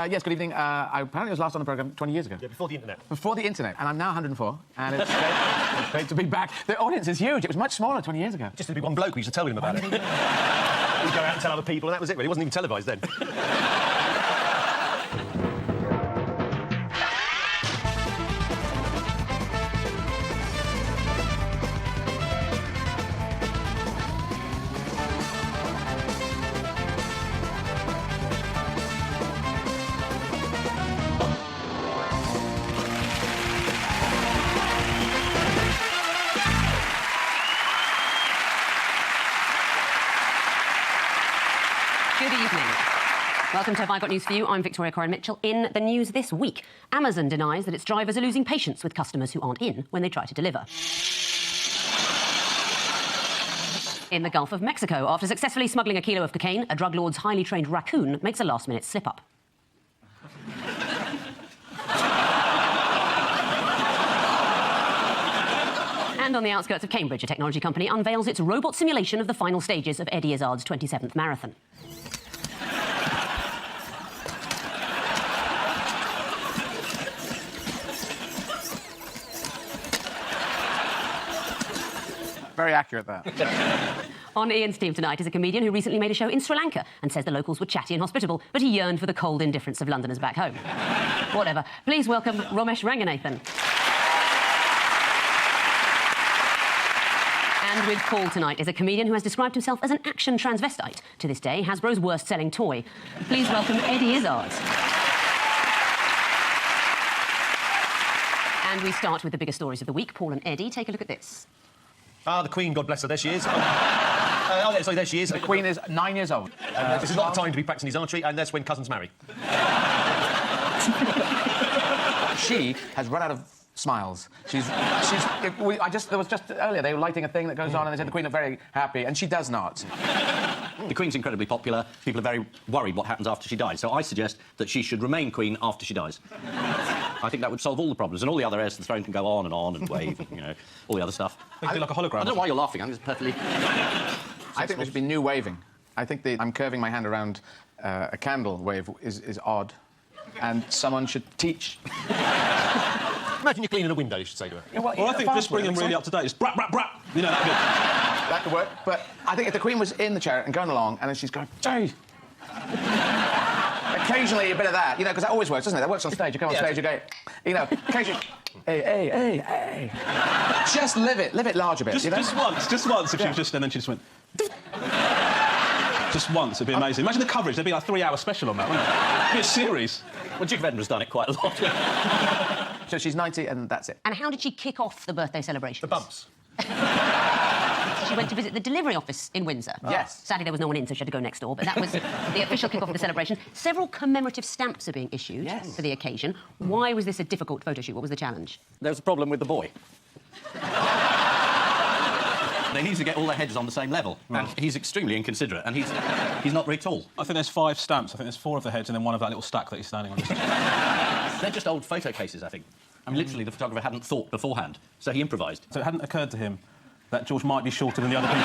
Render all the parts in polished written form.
Yes, good evening. I apparently was last on the programme 20 years ago. Yeah, before the internet. Before the internet, and I'm now 104, and it's great to be back. The audience is huge. It was much smaller 20 years ago. Just to be one bloke, we used to tell him about it. We'd go out and tell other people, and that was it, really. It wasn't even televised then. Good evening. Welcome to Have I Got News For You? I'm Victoria Coren-Mitchell. In the news this week, Amazon denies that its drivers are losing patience with customers who aren't in when they try to deliver. In the Gulf of Mexico, after successfully smuggling a kilo of cocaine, a drug lord's highly trained raccoon makes a last-minute slip-up. And on the outskirts of Cambridge, a technology company unveils its robot simulation of the final stages of Eddie Izzard's 27th marathon. Very accurate, that. On Ian's team tonight is a comedian who recently made a show in Sri Lanka and says the locals were chatty and hospitable, but he yearned for the cold indifference of Londoners back home. Whatever. Please welcome Romesh Ranganathan. And with Paul tonight is a comedian who has described himself as an action transvestite. To this day, Hasbro's worst-selling toy. Please welcome Eddie Izzard. And we start with the bigger stories of the week. Paul and Eddie, take a look at this. Ah, the Queen, God bless her, there she is. Sorry, there she is. The Queen is 9 years old. This is not the time to be practising his archery, and that's when cousins marry. She has run out of smiles. There was just earlier, they were lighting a thing that goes on, and they said the Queen looked very happy, and she does not. The Queen's incredibly popular. People are very worried what happens after she dies, so I suggest that she should remain Queen after she dies. I think that would solve all the problems, and all the other heirs to the throne can go on and wave, and, you know, all the other stuff. They do like a hologram. I don't know why you're laughing. I'm just perfectly... I think there should be new waving. I think I'm curving my hand around a candle wave is odd, and someone should teach. Imagine you're cleaning a window, you should say to her. Yeah, well, I think just bring them really up to date. It's brat, brat, brat. You know, that could work. But I think if the Queen was in the chair and going along, and then she's going, Jay. Occasionally, a bit of that, you know, because that always works, doesn't it? That works on stage. You come on stage, you go, you know, occasionally, hey. Just live it large a bit. just once. If she was just, and then she just went. Just once, it'd be amazing. Imagine the coverage. There'd be like a 3-hour special on that, wouldn't it? It'd be a series. Well, Duke of Edinburgh's done it quite a lot. So she's 90, and that's it. And how did she kick off the birthday celebration? The bumps. She went to visit the delivery office in Windsor. Yes. Sadly, there was no one in, so she had to go next door, but that was the official kick-off of the celebration. Several commemorative stamps are being issued for the occasion. Why was this a difficult photo shoot? What was the challenge? There was a problem with the boy. They need to get all their heads on the same level, and he's extremely inconsiderate, and he's not very tall. I think there's 5 stamps. I think there's 4 of the heads and then one of that little stack that he's standing on. They're just old photo cases, I think. I mean, literally, the photographer hadn't thought beforehand, so he improvised. So it hadn't occurred to him that George might be shorter than the other people.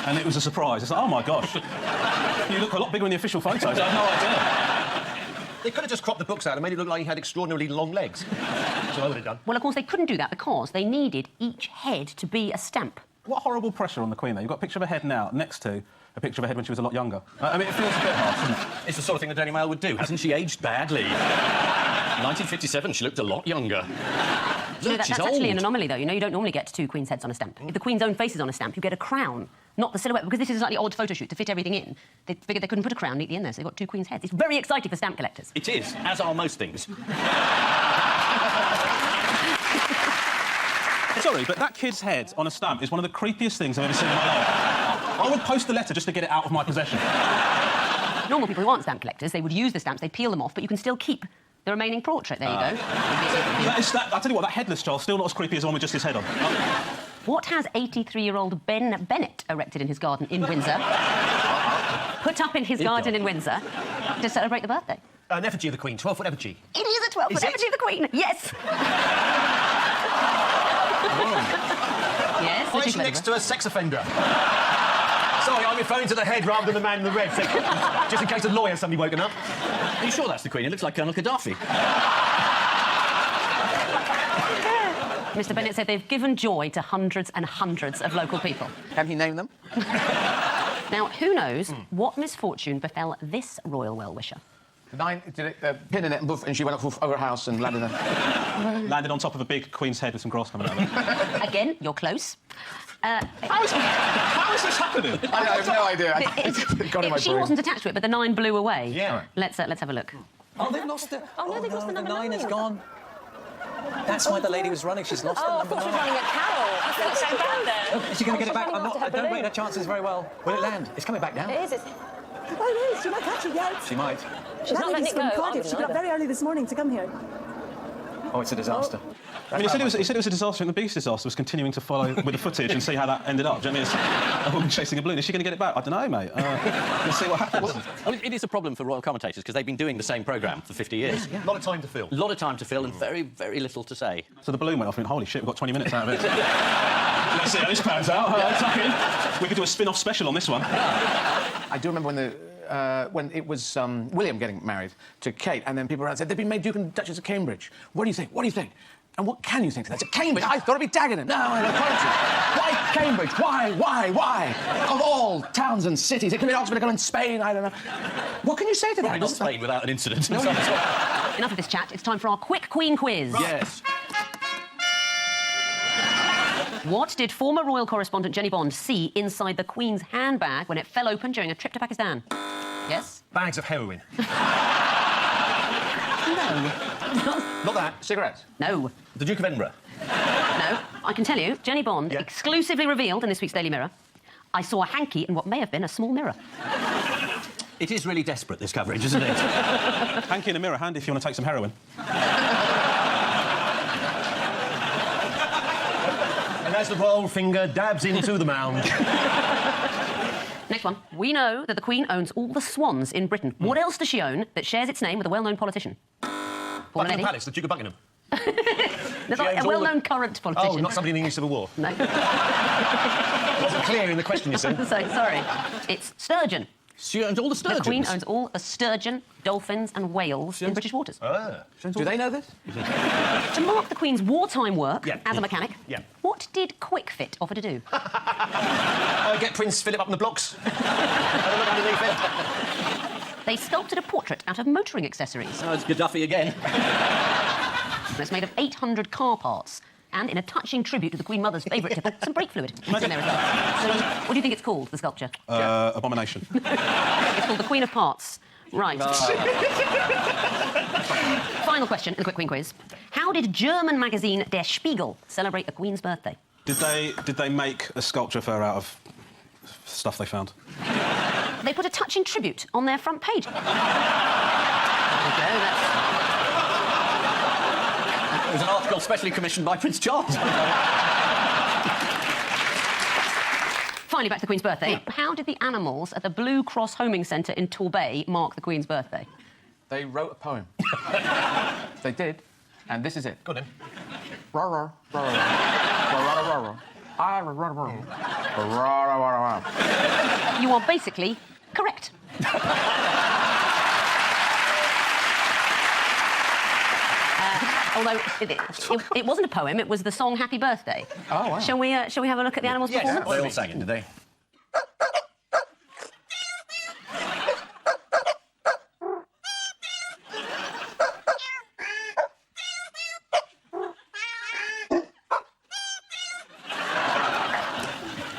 And it was a surprise. It's like, oh, my gosh. You look a lot bigger in the official photos. I had no idea. They could have just cropped the books out and made it look like he had extraordinarily long legs. That's what I would have done. Well, of course, they couldn't do that because they needed each head to be a stamp. What horrible pressure on the Queen, though. You've got a picture of her head now next to a picture of her head when she was a lot younger. I mean, it feels a bit harsh, doesn't it? It's the sort of thing the Daily Mail would do. Hasn't she aged badly? 1957, she looked a lot younger. You know, that's actually an anomaly, though. You know, you don't normally get 2 Queen's heads on a stamp. If the Queen's own face is on a stamp, you get a crown, not the silhouette, because this is a slightly odd photo shoot. To fit everything in, they figured they couldn't put a crown neatly in there, so they've got 2 Queen's heads. It's very exciting for stamp collectors. It is, as are most things. Sorry, but that kid's head on a stamp is one of the creepiest things I've ever seen in my life. I would post the letter just to get it out of my possession. Normal people who aren't stamp collectors, they would use the stamps, they'd peel them off, but you can still keep the remaining portrait. There you go. I tell you what, that headless child's still not as creepy as the one with just his head on. What has 83-year-old Ben Bennett erected in his garden in Windsor? Put up in his garden in Windsor to celebrate the birthday? An effigy of the Queen, 12-foot effigy. It is a 12-foot effigy of the Queen, yes. Yes. Why is she next to a sex offender? Sorry, I'm referring to the head rather than the man in the red, so just in case a lawyer suddenly woken up. Are you sure that's the Queen? It looks like Colonel Gaddafi. Mr. Bennett said they've given joy to hundreds and hundreds of local people. Can he name them? Now, who knows what misfortune befell this royal well-wisher? Did it pin in it and she went up over her house and landed there. Landed on top of a big queen's head with some grass coming out of it. Again, you're close. How is this happening? I have no idea. Got in my She brain. wasn't attached to it, but the 9 blew away. Yeah. Right. Let's have a look. Oh, they've lost it. Oh, no, they've lost the number 9. Is gone. That's why the lady was running. She's lost Oh, I the thought number she was 9. running at Carol. I thought so bad there. Is she going to get it back? running after her I don't rate balloon. her chances very well. Will it land? It's coming back down. It is. Oh, no, she might catch it yet. She might. She's not letting it go. from I Cardiff. wouldn't She got up either. very early this morning to come here. Oh, it's a disaster. I mean, he said it was a disaster, and the biggest disaster was continuing to follow with the footage and see how that ended up. Do you know what I mean? It's a woman chasing a balloon. Is she going to get it back? I don't know, mate. Let's see what happens. Well, it is a problem for royal commentators because they've been doing the same programme for 50 years. A lot of time to fill. A lot of time to fill and very, very little to say. So the balloon went off, and holy shit, we've got 20 minutes out of it. Let's see how this pans out. We could do a spin-off special on this one. I do remember when it was William getting married to Kate, and then people around said they've been made Duke and Duchess of Cambridge. What do you think? What do you think? And what can you think to that? It's Cambridge. I thought it'd be Dagenham. No, I don't. Why Cambridge? Why? Of all towns and cities, it could be Oxford, it could be in Spain. I don't know. What can you say to that? Not Spain without an incident. Enough of this chat. It's time for our quick Queen quiz. Yes. What did former royal correspondent Jenny Bond see inside the Queen's handbag when it fell open during a trip to Pakistan? Yes? Bags of heroin. No. Not that. Cigarettes. No. The Duke of Edinburgh. No. I can tell you, Jenny Bond Yeah. exclusively revealed in this week's Daily Mirror, I saw a hanky in what may have been a small mirror. It is really desperate, this coverage, isn't it? Hanky in a mirror, handy if you want to take some heroin. And as the royal finger dabs into the mound. Next one. We know that the Queen owns all the swans in Britain. What else does she own that shares its name with a well-known politician? Paul and Buckingham Eddie? Palace, the Duke of Buckingham. There's She not owns a all well-known current politician. Oh, not somebody in the English Civil War. No. Wasn't clear in the question, you see. So, sorry. It's sturgeon. She owns all the sturgeons. The Queen owns all the sturgeon, dolphins and whales in British waters. Do they know this? To mark the Queen's wartime work Yeah. as a mechanic, Yeah. what did Quickfit offer to do? Get Prince Philip up in the blocks. Have a look underneath it. They sculpted a portrait out of motoring accessories. Oh, it's Gaddafi again. It's made of 800 car parts. And in a touching tribute to the Queen Mother's favourite tipple, some brake fluid. It's in there as well. So, what do you think it's called, the sculpture? Abomination. It's called the Queen of Parts. Right. Final question in the Quick Queen quiz. How did German magazine Der Spiegel celebrate the Queen's birthday? Did they make a sculpture of her out of stuff they found? They put a touching tribute on their front page. There you go, that's... It was an article specially commissioned by Prince Charles. Finally, back to the Queen's birthday. How did the animals at the Blue Cross Homing Centre in Torbay mark the Queen's birthday? They wrote a poem. They did, and this is it. Go on then. You are basically correct. Although it wasn't a poem, it was the song Happy Birthday. Oh, wow. Shall we have a look at the animals' Yes. performance? They all sang it, did they?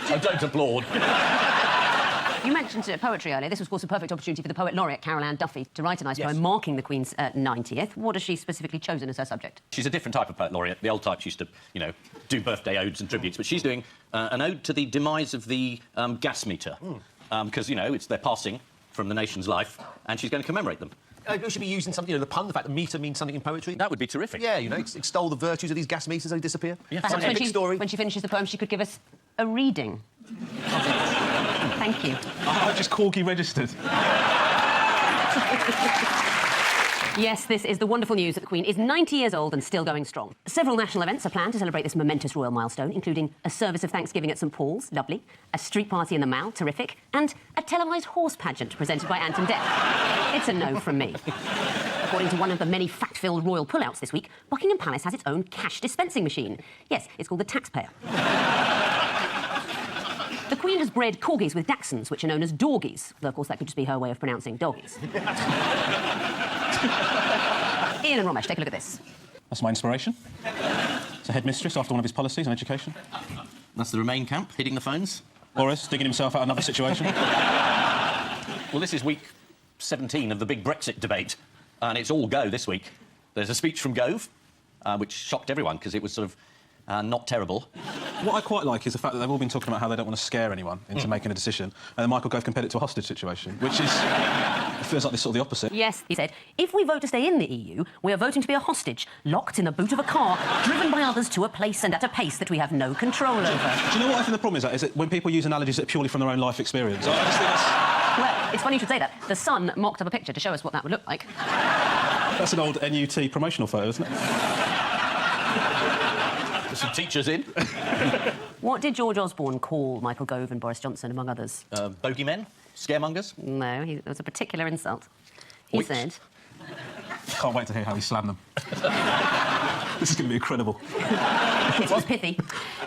I don't applaud. You mentioned poetry earlier. This was, of course, a perfect opportunity for the poet laureate, Carol Ann Duffy, to write a nice poem marking the Queen's 90th. What has she specifically chosen as her subject? She's a different type of poet laureate. The old types used to, do birthday odes and tributes, but she's doing an ode to the demise of the gas meter. Because, it's their passing from the nation's life, and she's going to commemorate them. We should be using something, the pun, the fact that meter means something in poetry. That would be terrific. Yeah, extol the virtues of these gas meters as they disappear. Yeah. Perhaps Some epic story. when she finishes the poem, she could give us a reading. Thank you. I just corgi registered. Yes, this is the wonderful news that the Queen is 90 years old and still going strong. Several national events are planned to celebrate this momentous royal milestone, including a service of Thanksgiving at St Paul's, lovely, a street party in the Mall, terrific, and a televised horse pageant presented by Ant and Dec. It's a no from me. According to one of the many fact-filled royal pullouts this week, Buckingham Palace has its own cash dispensing machine. Yes, it's called the taxpayer. The Queen has bred corgis with dachshunds, which are known as dorgies, though, of course, that could just be her way of pronouncing doggies. Ian and Romesh, take a look at this. That's my inspiration. It's a headmistress after one of his policies on education. That's the Remain camp, hitting the phones. Boris digging himself out of another situation. Well, this is week 17 of the big Brexit debate, and it's all go this week. There's a speech from Gove, which shocked everyone because it was sort of not terrible. What I quite like is the fact that they've all been talking about how they don't want to scare anyone into making a decision, and then Michael Gove compared it to a hostage situation, which is... it feels like this sort of the opposite. Yes, he said, if we vote to stay in the EU, we are voting to be a hostage, locked in the boot of a car, driven by others to a place and at a pace that we have no control over. Do you know what I think the problem is? That when people use analogies that are purely from their own life experience. I just think that's... Well, it's funny you should say that. The Sun mocked up a picture to show us what that would look like. That's an old NUT promotional photo, isn't it? There's some teachers in. What did George Osborne call Michael Gove and Boris Johnson, among others? Bogeymen? Scaremongers? No, it was a particular insult. He said... Can't wait to hear how he slammed them. This is going to be incredible. It was pithy.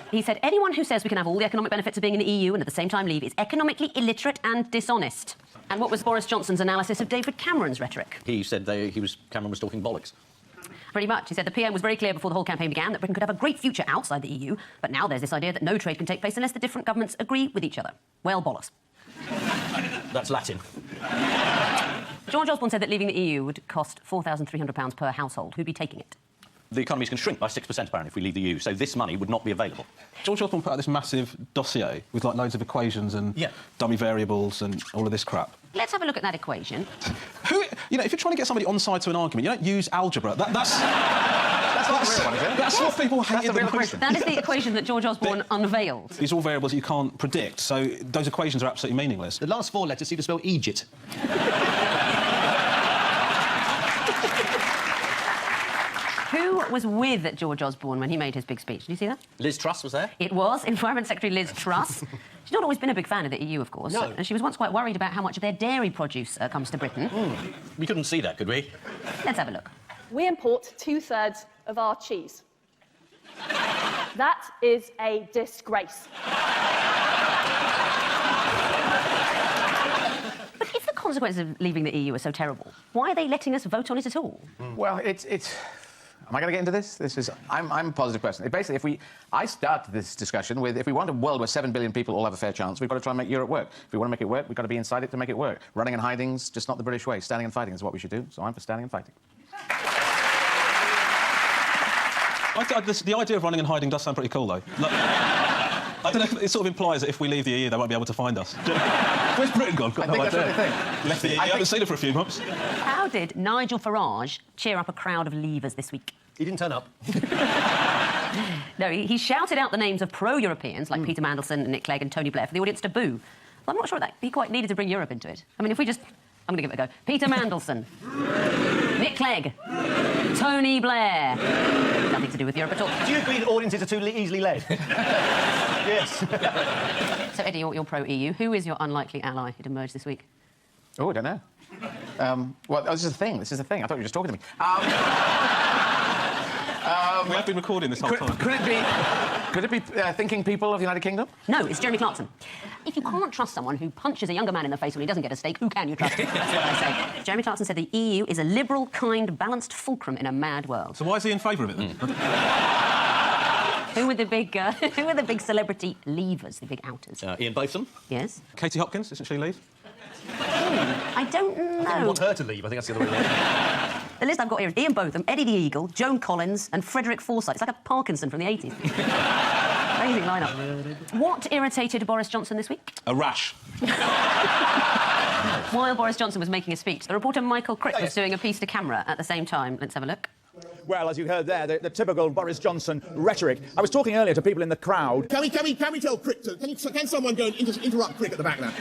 He said, anyone who says we can have all the economic benefits of being in the EU and at the same time leave is economically illiterate and dishonest. And what was Boris Johnson's analysis of David Cameron's rhetoric? He said Cameron was talking bollocks. Pretty much. He said the PM was very clear before the whole campaign began that Britain could have a great future outside the EU, but now there's this idea that no trade can take place unless the different governments agree with each other. Well, bollocks. That's Latin. George Osborne said that leaving the EU would cost £4,300 per household. Who'd be taking it? The economies can shrink by 6%, apparently, if we leave the EU, so this money would not be available. George Osborne put out this massive dossier with, like, loads of equations and dummy variables and all of this crap. Let's have a look at that equation. You know, if you're trying to get somebody on side to an argument, you don't use algebra. That's not the real one, is it? That's what people hate in the equation. That is the equation that George Osborne unveiled. These are all variables that you can't predict, so those equations are absolutely meaningless. The last four letters seem to spell Egypt. Who was with George Osborne when he made his big speech? Did you see that? Liz Truss was there. It was Environment Secretary Liz Truss. She's not always been a big fan of the EU, of course. No. And she was once quite worried about how much of their dairy produce comes to Britain. We couldn't see that, could we? Let's have a look. We import 2/3 of our cheese. That is a disgrace. But if the consequences of leaving the EU are so terrible, why are they letting us vote on it at all? Well, it's... Am I going to get into this? I'm a positive person. Basically, I started this discussion with, if we want a world where 7 billion people all have a fair chance, we've got to try and make Europe work. If we want to make it work, we've got to be inside it to make it work. Running and hiding's just not the British way. Standing and fighting is what we should do, so I'm for standing and fighting. The idea of running and hiding does sound pretty cool, though. Like, I don't know, it sort of implies that if we leave the EU, they won't be able to find us. Where's Britain gone? I think that's what they think. Left the EU, I haven't seen it for a few months. How did Nigel Farage cheer up a crowd of leavers this week? He didn't turn up. No, he shouted out the names of pro-Europeans like Peter Mandelson, Nick Clegg and Tony Blair for the audience to boo. Well, I'm not sure that he quite needed to bring Europe into it. I mean, if we just... I'm going to give it a go. Peter Mandelson. Nick Clegg. Tony Blair. Nothing to do with Europe at all. Do you agree that audiences are too easily led? Yes. So, Eddie, you're pro-EU. Who is your unlikely ally who'd emerged this week? Oh, I don't know. Well, this is a thing. I thought you were just talking to me. We have been recording this whole time. Could it be thinking people of the United Kingdom? No, it's Jeremy Clarkson. If you can't trust someone who punches a younger man in the face when he doesn't get a steak, who can you trust? That's what I say. Jeremy Clarkson said the EU is a liberal, kind, balanced fulcrum in a mad world. So why is he in favour of it, then? Who were the big celebrity leavers, the big outers? Ian Botham. Yes. Katie Hopkins, isn't she leave? I don't know. I want her to leave. I think that's the other way around. The list I've got here is Ian Botham, Eddie the Eagle, Joan Collins and Frederick Forsyth. It's like a Parkinson from the 80s. Amazing lineup. What irritated Boris Johnson this week? A rash. While Boris Johnson was making a speech, the reporter Michael Crick was doing a piece to camera at the same time. Let's have a look. Well, as you heard there, the typical Boris Johnson rhetoric. I was talking earlier to people in the crowd. Can we tell Crick to... Can someone go and interrupt Crick at the back now?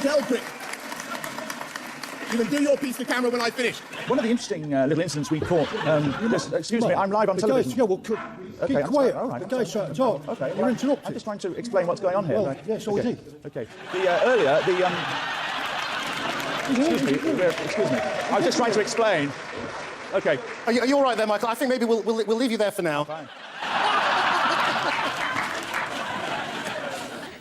Tell Crick. You can do your piece to camera when I finish. One of the interesting little incidents we caught... excuse me, I'm live on television. Yeah, well, keep quiet. All right. The guy's trying to talk. Okay, You're interrupted. I'm just trying to explain what's going on here. Well, yes, so is he. Okay. Earlier, excuse me. I was just trying to explain. Okay. Are you all right there, Michael? I think maybe we'll leave you there for now. Fine.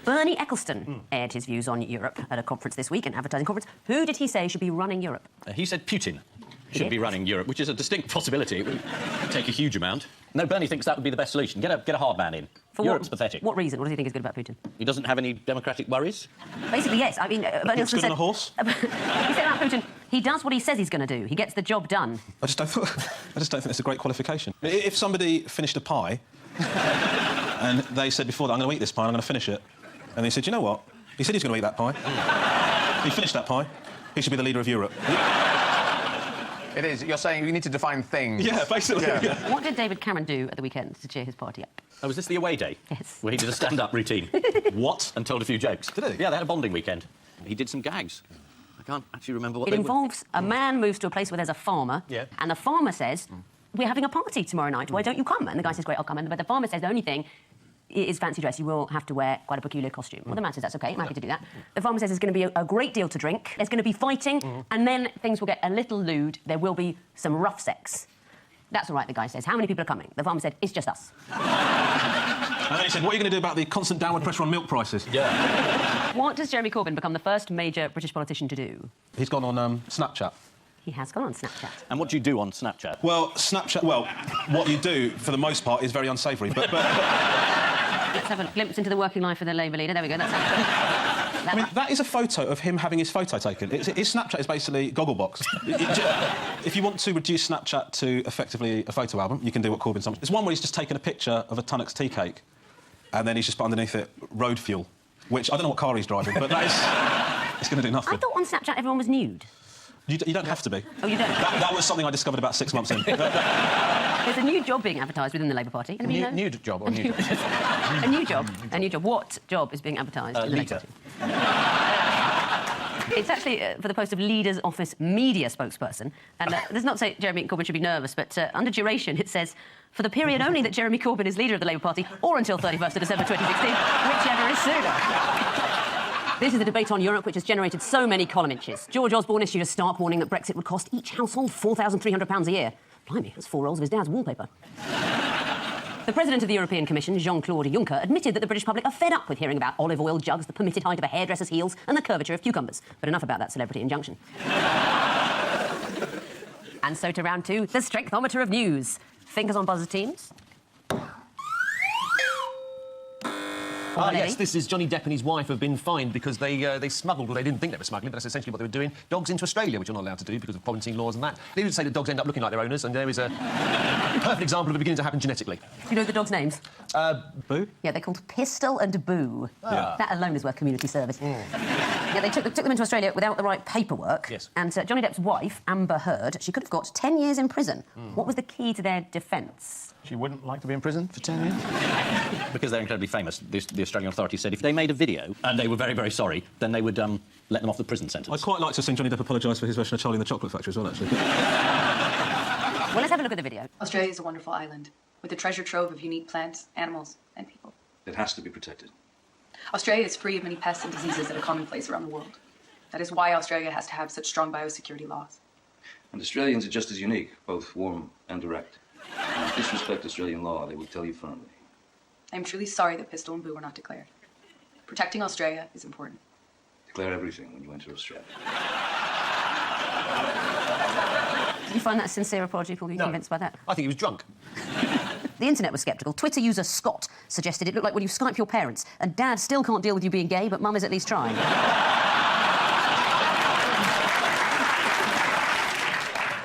Bernie Ecclestone aired his views on Europe at a conference this week, an advertising conference. Who did he say should be running Europe? He said Putin should be running Europe, which is a distinct possibility. It would take a huge amount. No, Bernie thinks that would be the best solution. Get a hard man in. Europe's pathetic. What reason? What does he think is good about Putin? He doesn't have any democratic worries? Basically, yes. I mean, Bernie Looks Ecclestone good on a horse. He said about Putin, he does what he says he's going to do. He gets the job done. I just don't think that's a great qualification. If somebody finished a pie and they said before that, I'm going to eat this pie and I'm going to finish it, and they said, you know what? He said he's going to eat that pie. He finished that pie. He should be the leader of Europe. It is. You're saying you need to define things. Yeah, basically. Yeah. What did David Cameron do at the weekend to cheer his party up? Oh, was this the away day? Yes. Where he did a stand-up routine. What? And told a few jokes. Did he? Yeah, they had a bonding weekend. He did some gags. I can't actually remember what It they involves a man moves to a place where there's a farmer, and the farmer says, we're having a party tomorrow night, why don't you come? And the guy says, great, I'll come. But the farmer says, the only thing is fancy dress. You will have to wear quite a peculiar costume. Well, the man says, that's OK, I'm happy to do that. The farmer says there's going to be a great deal to drink, there's going to be fighting, and then things will get a little lewd, there will be some rough sex. That's all right, the guy says. How many people are coming? The farmer said, it's just us. And then he said, what are you going to do about the constant downward pressure on milk prices? Yeah. What does Jeremy Corbyn become the first major British politician to do? He's gone on Snapchat. He has gone on Snapchat. And what do you do on Snapchat? Well, Snapchat... Well, what you do, for the most part, is very unsavoury, but... Let's have a glimpse into the working life of the Labour leader. There we go. I mean, that is a photo of him having his photo taken. His Snapchat is basically Gogglebox. If you want to reduce Snapchat to effectively a photo album, you can do what Corbyn's done. There's one where he's just taken a picture of a Tunnock's tea cake, and then he's just put underneath it road fuel, which I don't know what car he's driving, but that is... It's going to do nothing. I thought on Snapchat everyone was nude. You don't have to be. Oh, you don't? That was something I discovered about 6 months in. There's a new job being advertised within the Labour Party. Nude job or new job? A new job. A new job. What job is being advertised in the Labour Party? It's actually for the post of Leader's Office media spokesperson. And this is not to say Jeremy Corbyn should be nervous, but under duration it says, for the period only that Jeremy Corbyn is leader of the Labour Party, or until 31st of December 2016, whichever is sooner. This is the debate on Europe which has generated so many column inches. George Osborne issued a stark warning that Brexit would cost each household £4,300 a year. Blimey, that's 4 rolls of his dad's wallpaper. The President of the European Commission, Jean-Claude Juncker, admitted that the British public are fed up with hearing about olive oil jugs, the permitted height of a hairdresser's heels and the curvature of cucumbers. But enough about that celebrity injunction. And so to round 2, the strengthometer of news. Fingers on buzzer, teams. Yes, this is Johnny Depp and his wife have been fined because they smuggled, well, they didn't think they were smuggling, but that's essentially what they were doing, dogs into Australia, which you're not allowed to do because of quarantine laws and that. They would say that dogs end up looking like their owners, and there is a perfect example of it beginning to happen genetically. Do you know the dogs' names? Boo? Yeah, they're called Pistol and Boo. Yeah. That alone is worth community service. Yeah, they took them into Australia without the right paperwork. Yes. And Johnny Depp's wife, Amber Heard, she could have got 10 years in prison. What was the key to their defence? She wouldn't like to be in prison for 10 years? Because they're incredibly famous. The Australian authorities said if they made a video and they were very, very sorry, then they would let them off the prison sentence. I'd quite like to have seen Johnny Depp apologise for his version of Charlie and the Chocolate Factory as well, actually. Well, let's have a look at the video. Australia is a wonderful island with a treasure trove of unique plants, animals, and people. It has to be protected. Australia is free of many pests and diseases that are commonplace around the world. That is why Australia has to have such strong biosecurity laws. And Australians are just as unique, both warm and direct. And if disrespect Australian law, they will tell you firmly. I am truly sorry that Pistol and Boo were not declared. Protecting Australia is important. Declare everything when you enter Australia. Did you find that a sincere apology, Paul? Were you convinced by that? I think he was drunk. The internet was sceptical. Twitter user Scott suggested it looked like when you Skype your parents, and Dad still can't deal with you being gay, but Mum is at least trying.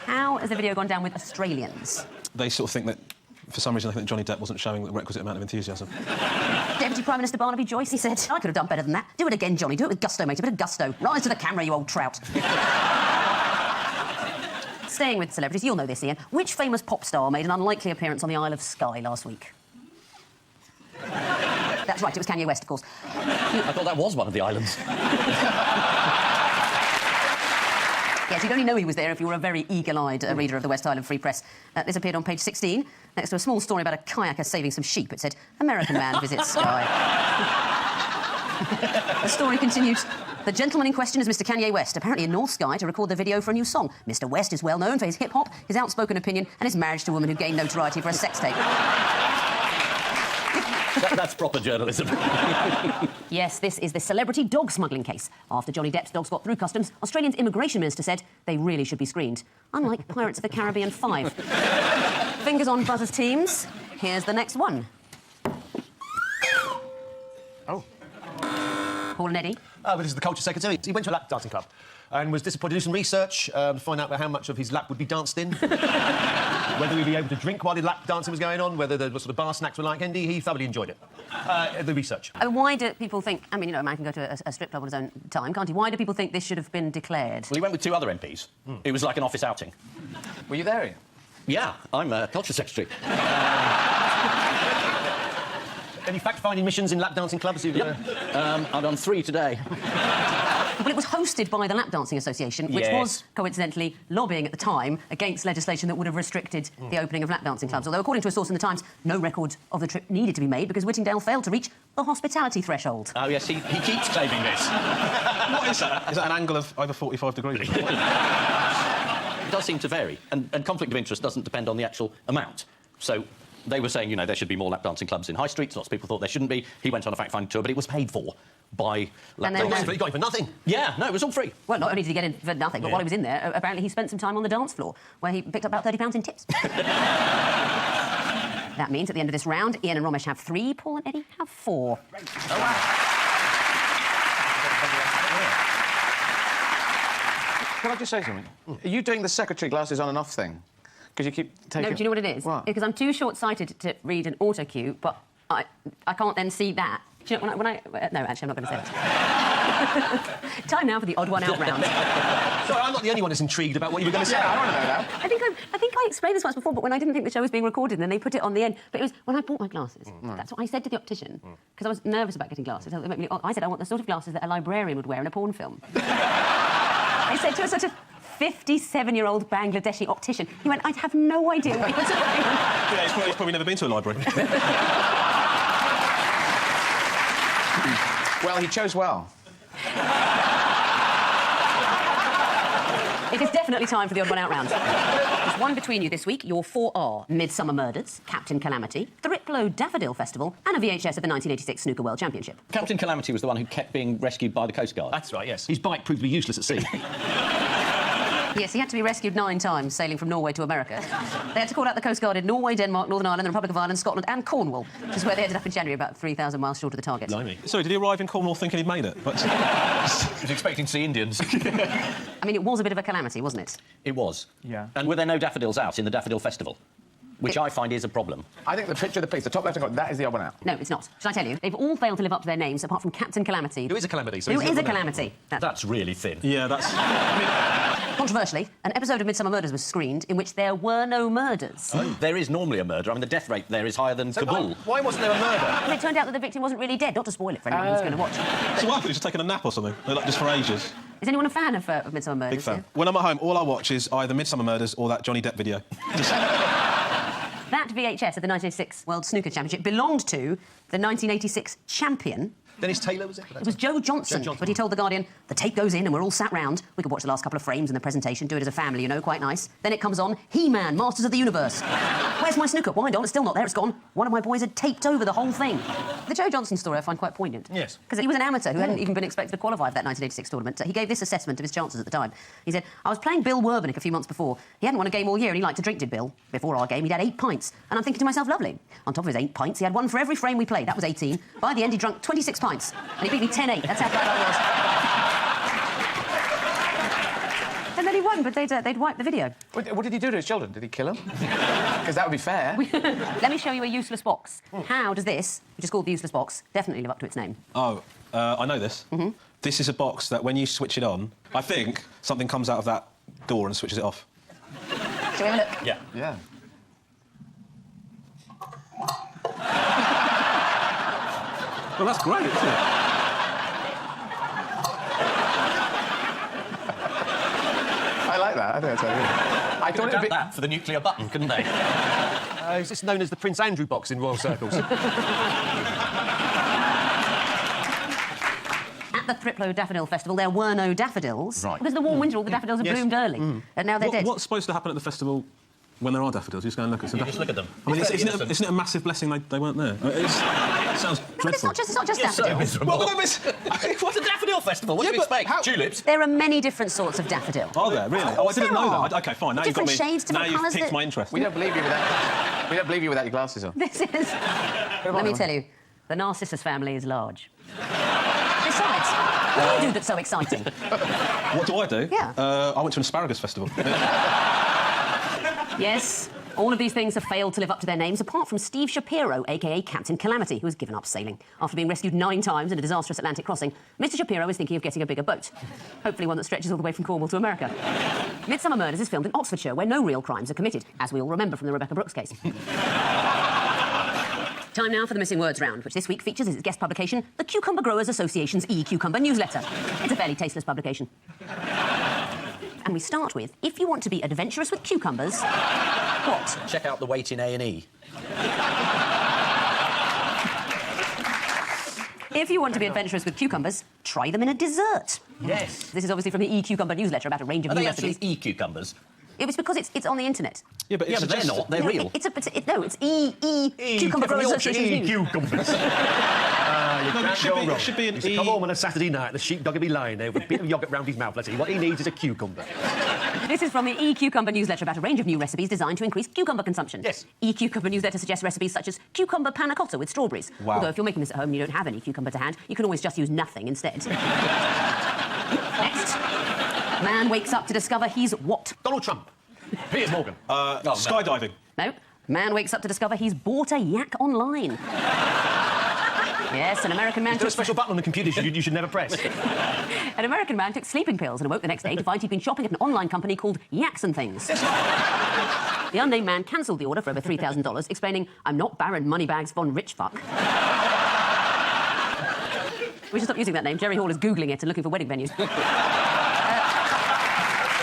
How has the video gone down with Australians? They sort of think that, for some reason, I think that Johnny Depp wasn't showing the requisite amount of enthusiasm. Deputy Prime Minister Barnaby Joyce, he said, I could have done better than that. Do it again, Johnny. Do it with gusto, mate. A bit of gusto. Rise to the camera, you old trout. Staying with celebrities, you'll know this, Ian. Which famous pop star made an unlikely appearance on the Isle of Skye last week? That's right, it was Kanye West, of course. I thought that was one of the islands. Yes, you'd only know he was there if you were a very eagle-eyed reader of the West Island Free Press. This appeared on page 16, next to a small story about a kayaker saving some sheep. It said, American man visits Skye. The story continued. The gentleman in question is Mr. Kanye West, apparently in North Skye to record the video for a new song. Mr. West is well known for his hip-hop, his outspoken opinion and his marriage to a woman who gained notoriety for a sex tape. That's proper journalism. Yes, this is the celebrity dog smuggling case. After Johnny Depp's dogs got through customs, Australia's immigration minister said they really should be screened. Unlike Pirates of the Caribbean 5. Fingers on buzzers, teams. Here's the next one. Oh. Paul and Eddie. Oh, but this is the culture secretary. He went to a lap dancing club and was disappointed to do some research to find out how much of his lap would be danced in. Whether he'd be able to drink while the lap dancing was going on, whether the sort of bar snacks were like Andy, he thoroughly enjoyed it. The research. Why do people think... I mean, you know, a man can go to a strip club on his own time, can't he? Why do people think this should have been declared? Well, he went with 2 other MPs. It was like an office outing. Were you there, Ian? Yeah, I'm a culture secretary. Any fact-finding missions in lap dancing clubs? Yep. I've done 3 today. Well, it was hosted by the Lap Dancing Association, which was, coincidentally, lobbying at the time against legislation that would have restricted the opening of lap dancing clubs. Although, according to a source in the Times, no record of the trip needed to be made because Whittingdale failed to reach the hospitality threshold. Oh, yes, he keeps claiming this. What is that? Is that an angle of over 45 degrees? It does seem to vary, and conflict of interest doesn't depend on the actual amount. So they were saying, you know, there should be more lap dancing clubs in high streets. Lots of people thought there shouldn't be. He went on a fact-finding tour, but it was paid for by lap dancing. He got it for nothing. Yeah, no, it was all free. Well, not only did he get in for nothing, but while he was in there, apparently he spent some time on the dance floor, where he picked up about £30 in tips. That means at the end of this round, Ian and Romesh have 3, Paul and Eddie have 4. Oh, wow. Can I just say something? Are you doing the secretary glasses on and off thing? Because you keep taking... No, do you know what it is? What? Because I'm too short-sighted to read an auto cue, but I can't then see that. Do you know, when I no, actually, I'm not going to say that. Time now for the odd one out round. Sorry, I'm not the only one that's intrigued about what you were going to say. Yeah, I want to know that. I think I explained this once before, but when I didn't think the show was being recorded, and then they put it on the end. But it was when I bought my glasses. That's what I said to the optician, because I was nervous about getting glasses. I said I want the sort of glasses that a librarian would wear in a porn film. I said to a sort of 57-year-old Bangladeshi optician. He went, I'd have no idea what you were talking about. Yeah, he's probably never been to a library. Well, he chose well. It is definitely time for the odd one out round. There's one between you this week. Your 4 are Midsummer Murders, Captain Calamity, the Riplow Daffodil Festival, and a VHS of the 1986 Snooker World Championship. Captain Calamity was the one who kept being rescued by the Coast Guard. That's right, yes. His bike proved to be useless at sea. Yes, he had to be rescued 9 times, sailing from Norway to America. They had to call out the Coast Guard in Norway, Denmark, Northern Ireland, the Republic of Ireland, Scotland and Cornwall, which is where they ended up in January, about 3,000 miles short of the target. Blimey. Sorry, did he arrive in Cornwall thinking he'd made it? But... He was expecting to see Indians. I mean, it was a bit of a calamity, wasn't it? It was. Yeah. And were there no daffodils out in the Daffodil Festival? Which I find is a problem. I think the picture of the piece, the top left-hand corner, that is the odd one out. No, it's not. Should I tell you? They've all failed to live up to their names, apart from Captain Calamity. Who is a calamity? So Who is a calamity? That's really thin. Yeah, that's... Controversially, an episode of Midsummer Murders was screened in which there were no murders. Oh. There is normally a murder. I mean, the death rate there is higher than Kabul. Why wasn't there a murder? And it turned out that the victim wasn't really dead. Not to spoil it for anyone who's going to watch. So what happened? He's just taken a nap or something? Like, just for ages. Is anyone a fan of Midsummer Murders? Big fan. Yeah? When I'm at home, all I watch is either Midsummer Murders or that Johnny Depp video. That VHS of the 1986 World Snooker Championship belonged to the 1986 champion. Dennis Taylor, was it? It was Joe Johnson, but he told The Guardian, the tape goes in and we're all sat round. We could watch the last couple of frames in the presentation, do it as a family, you know, quite nice. Then it comes on, He-Man, Masters of the Universe. Where's my snooker? Wind on, it's still not there, it's gone. One of my boys had taped over the whole thing. The Joe Johnson story I find quite poignant. Yes. Because he was an amateur who hadn't even been expected to qualify for that 1986 tournament. He gave this assessment of his chances at the time. He said, I was playing Bill Werbenick a few months before. He hadn't won a game all year and he liked to drink, did Bill. Before our game, he'd had 8 pints. And I'm thinking to myself, lovely. On top of his 8 pints, he had one for every frame we played. That was 18. By the end, he drunk 26 pints. And he beat me 10-8. That's how bad I was. And then he won, but they'd wiped the video. What did he do to his children? Did he kill them? Because that would be fair. Let me show you a useless box. How does this, which is called the useless box, definitely live up to its name? Oh, I know this. Mm-hmm. This is a box that when you switch it on, I think something comes out of that door and switches it off. Shall we have a look? Yeah. Yeah. Well, that's great, isn't it? like that. I think that's very good. I thought it'd be... that for the nuclear button, couldn't they? Is this known as the Prince Andrew box in royal circles? At the Thriplow Daffodil Festival, there were no daffodils. Right. Because the warm winter, all the daffodils have bloomed early. And now they're dead. What's supposed to happen at the festival when there are daffodils? You just go and look at some daffodils. Just look at them. I mean, isn't it a massive blessing they weren't there? It sounds dreadful. It's not just daffodils. What's a daffodil festival? What do you expect? Tulips? There are many different sorts of daffodil. Are there, really? Oh, I didn't know that. OK, fine. Now Different you've got me. shades, different now you've colours piqued that- my interest. We don't believe you without... We don't believe you without your glasses on. This is... Let me tell you, the Narcissus family is large. Besides, what do you do that's so exciting? What do I do? Yeah. I went to an asparagus festival. Yes, all of these things have failed to live up to their names, apart from Steve Shapiro, a.k.a. Captain Calamity, who has given up sailing. After being rescued 9 times in a disastrous Atlantic crossing, Mr Shapiro is thinking of getting a bigger boat. Hopefully one that stretches all the way from Cornwall to America. Midsummer Murders is filmed in Oxfordshire, where no real crimes are committed, as we all remember from the Rebecca Brooks case. Time now for the Missing Words round, which this week features its guest publication, the Cucumber Growers Association's e-Cucumber newsletter. It's a fairly tasteless publication. And we start with, if you want to be adventurous with cucumbers, what? Check out the weight in A&E. If you want to be adventurous with cucumbers, try them in a dessert. Yes. This is obviously from the e-Cucumber newsletter about a range of Are new they recipes. actually e-cucumbers? It was because it's on the internet. Yeah, but they're not. They're real. It's Cucumber Growers Association's news. E-cucumbers. It should be an He used to come home on a Saturday night, the sheepdog would be lying there with a bit of yoghurt round his mouth. Let's see, what he needs is a cucumber. This is from the e-Cucumber newsletter about a range of new recipes designed to increase cucumber consumption. Yes. E-Cucumber newsletter suggests recipes such as cucumber panna cotta with strawberries. Wow. Although if you're making this at home and you don't have any cucumber to hand, you can always just use nothing instead. Next. Man wakes up to discover he's what? Donald Trump. Piers Morgan. Skydiving. No. Man wakes up to discover he's bought a yak online. Yes, an American man Is there a special button on the computer you should never press? An American man took sleeping pills and awoke the next day to find he'd been shopping at an online company called Yaks and Things. The unnamed man cancelled the order for over $3,000, explaining, "I'm not Baron Moneybags von Richfuck." We should stop using that name. Jerry Hall is Googling it and looking for wedding venues.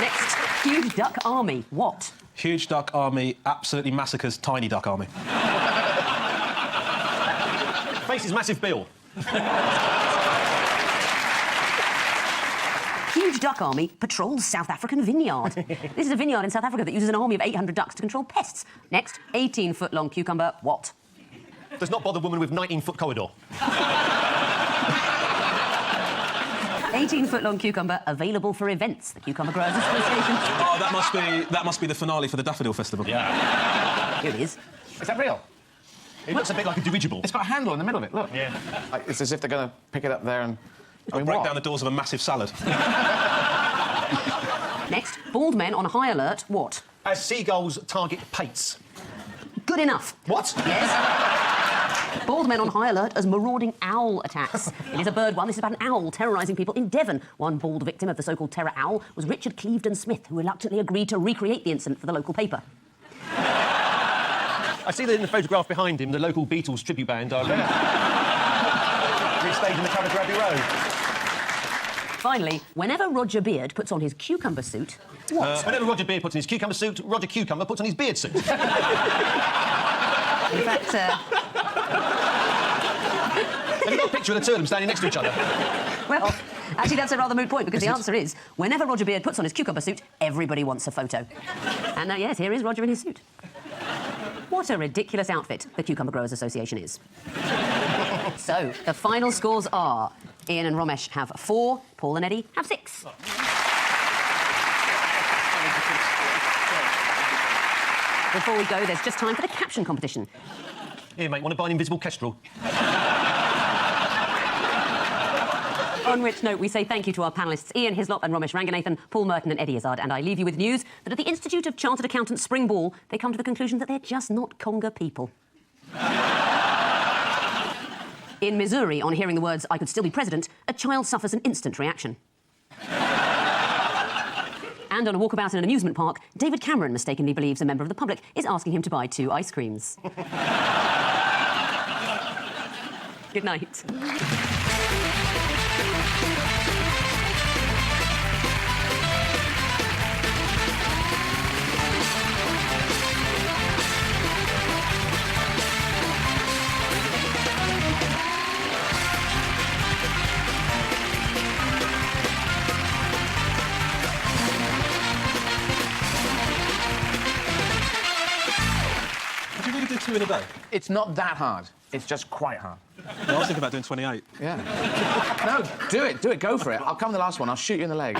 Next, huge duck army. What? Huge duck army absolutely massacres tiny duck army. Faces massive bill. Huge duck army patrols South African vineyard. This is a vineyard in South Africa that uses an army of 800 ducks to control pests. Next, 18-foot-long cucumber. What? Does not bother woman with 19-foot corridor. 18-foot-long cucumber available for events. The Cucumber Growers Association. Oh, that must be the finale for the Daffodil Festival. Yeah. Here it is. Is that real? It looks a bit like a dirigible. It's got a handle in the middle of it, look. Yeah. It's as if they're going to pick it up there and... I mean, Break what? down the doors of a massive salad. Next, bald men on high alert. What? As seagulls target pates. Good enough. What? Yes. Bald men on high alert as marauding owl attacks. It is a bird one. This is about an owl terrorising people in Devon. One bald victim of the so-called terror owl was Richard Clevedon Smith, who reluctantly agreed to recreate the incident for the local paper. I see that in the photograph behind him, the local Beatles tribute band are restaging the cover of Abbey Road. Finally, whenever Roger Beard puts on his cucumber suit, what? Whenever Roger Beard puts on his cucumber suit, Roger Cucumber puts on his beard suit. In fact, Have you got a picture of the two of them standing next to each other? well, actually, that's a rather moot point, because the answer is, whenever Roger Beard puts on his cucumber suit, everybody wants a photo. And yes, here is Roger in his suit. What a ridiculous outfit the Cucumber Growers Association is. So, the final scores are... Ian and Romesh have 4, Paul and Eddie have 6. Before we go, there's just time for the caption competition. Here, mate, want to buy an invisible kestrel? On which note, we say thank you to our panellists Ian Hislop and Romesh Ranganathan, Paul Merton and Eddie Izzard. And I leave you with news that at the Institute of Chartered Accountants Spring Ball, they come to the conclusion that they're just not conga people. In Missouri, on hearing the words, "I could still be president," a child suffers an instant reaction. And on a walkabout in an amusement park, David Cameron mistakenly believes a member of the public is asking him to buy 2 ice creams. Good night. we do 2 in a day? It's not that hard. It's just quite hard. No, I was thinking about doing 28. Yeah. No, do it, go for it. I'll come the last one, I'll shoot you in the leg.